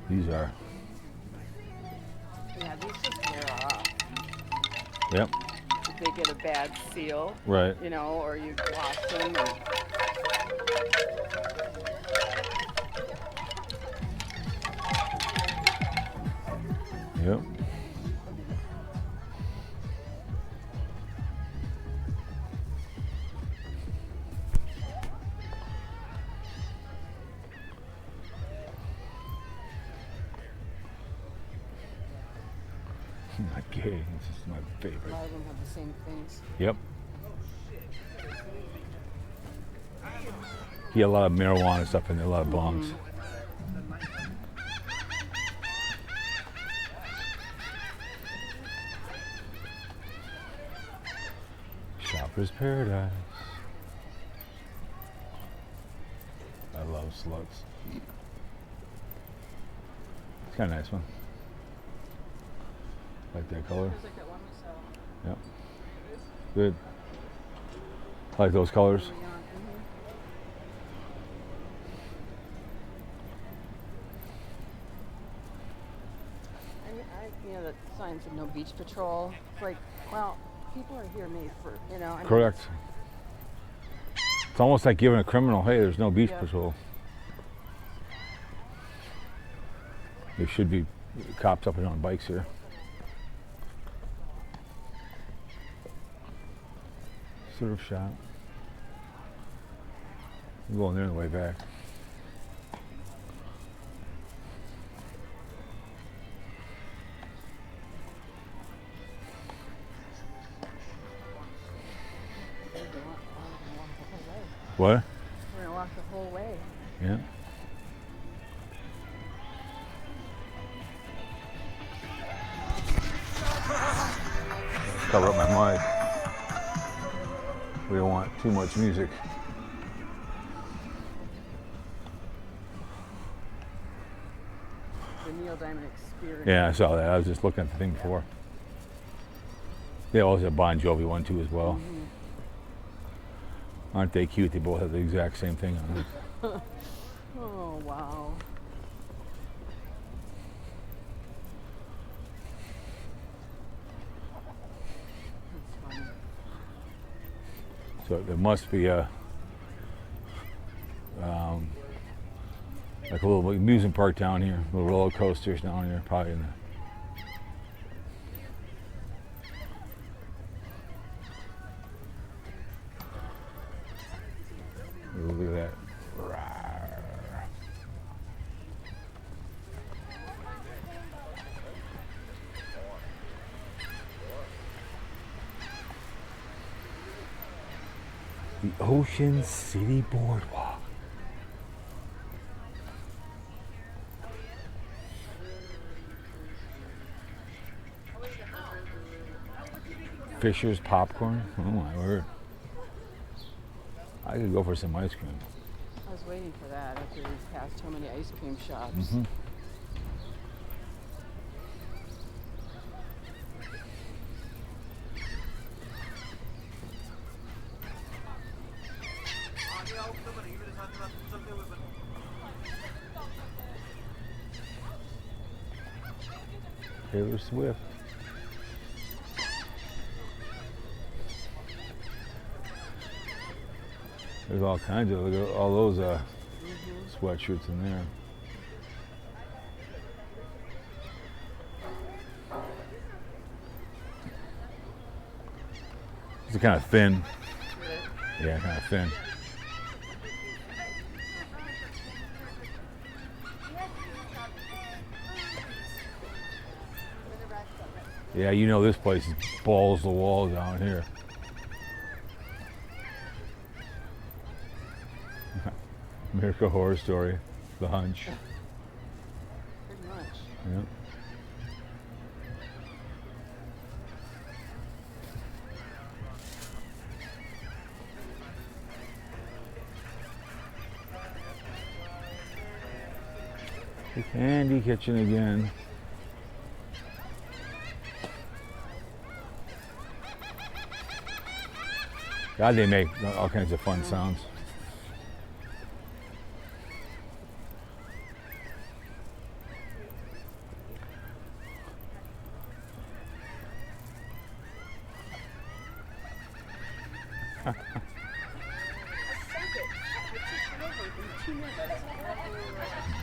These are. Yeah, these just wear off. Yep. If they get a bad seal, Right. you know, or you wash them. And Yep. Not gay. This is my a favorite. lot of them have the same things. Yep. He had a lot of marijuana stuff in there, a lot of bongs. Shopper's Paradise. I love slugs. It's kind of a nice one. Like that color. Feels like that one we saw. Yep. Good. I like those colors. early on. You know, the signs of no beach patrol. It's like, well, people are here made for, you know. I mean, Correct. It's almost like giving a criminal, hey, there's no beach Yep. patrol. There should be cops up and on bikes here. Surf shop. I'm going there on the way back. We're What? going to walk the whole way. Yeah. Cover up my mic. We don't want too much music. The Neil Diamond Experience. Yeah, I saw that. I was just looking at the thing before. They also have Bon Jovi one too as well. Aren't they cute? They both have the exact same thing on them. Oh, wow. That's funny. So there must be a like a little amusement park down here, little roller coasters down here, probably in the. Look at that. Rawr. The Ocean City Boardwalk. Fisher's popcorn. Oh my word. I could go for some ice cream. I was waiting for that after we passed so many ice cream shops. Mm-hmm. Taylor Swift. There's all kinds of, look at all those sweatshirts in there. It's kind of thin. Yeah, kind of thin. Yeah, you know this place is balls to the wall down here. American Horror Story, The Hunch. Pretty much. Yep. The Candy Kitchen again. God, they make all kinds of fun sounds.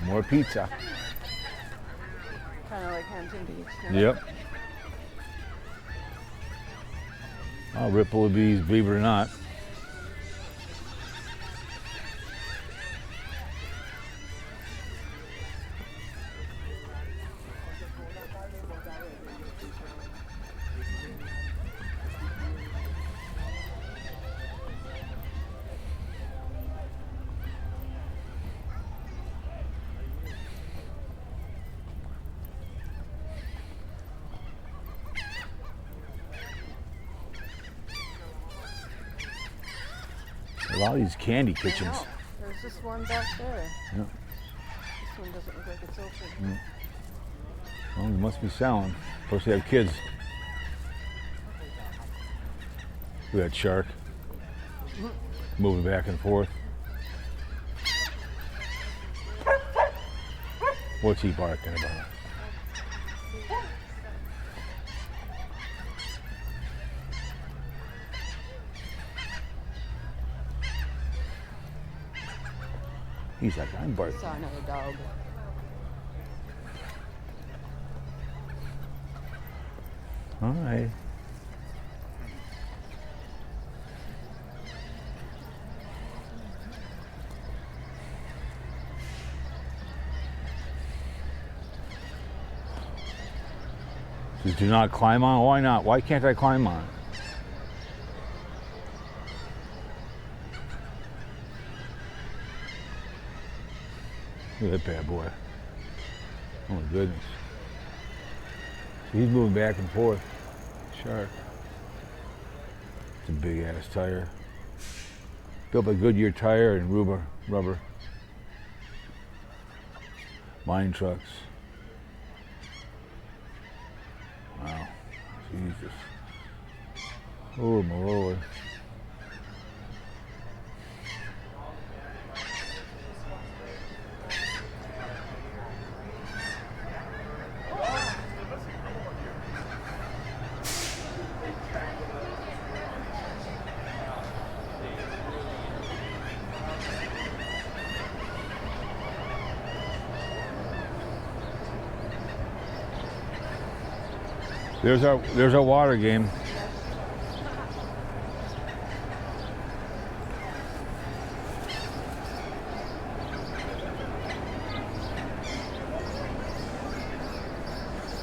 More pizza. Kind of like Hampton Beach. No? Yep. I'll ripple the bees, believe it or not. A lot of these candy kitchens. I know. There's just one back there. Yeah. This one doesn't look like it's open. Well, they must be selling. Plus they have kids. Look at that shark. Moving back and forth. What's he barking about? He's like, I'm barking. Saw another dog. All right. Says, do not climb on. Why not? Why can't I climb on? Look at that bad boy. Oh my goodness. He's moving back and forth. Shark. It's a big ass tire. Built by Goodyear tire and rubber. Mine trucks. Wow. Jesus. Oh my lord. There's our water game.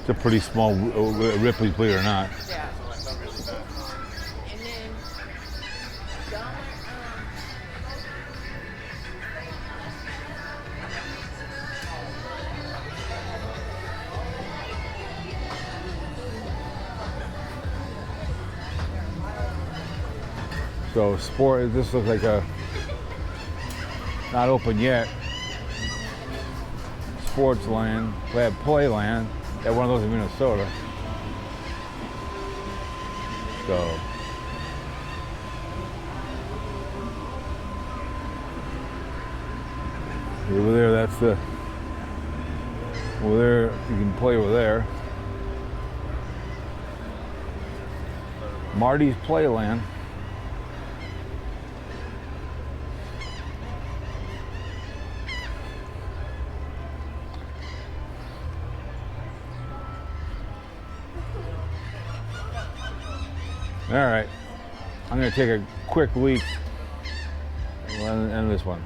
It's a pretty small Ripley's, believe it or not. Yeah. And then So sport, this looks like a, not open yet. Sports land, play land. At one of those in Minnesota. So. Over there, that's the, over there, you can play over there. Marty's Playland. All right, I'm gonna take a quick leak and end this one.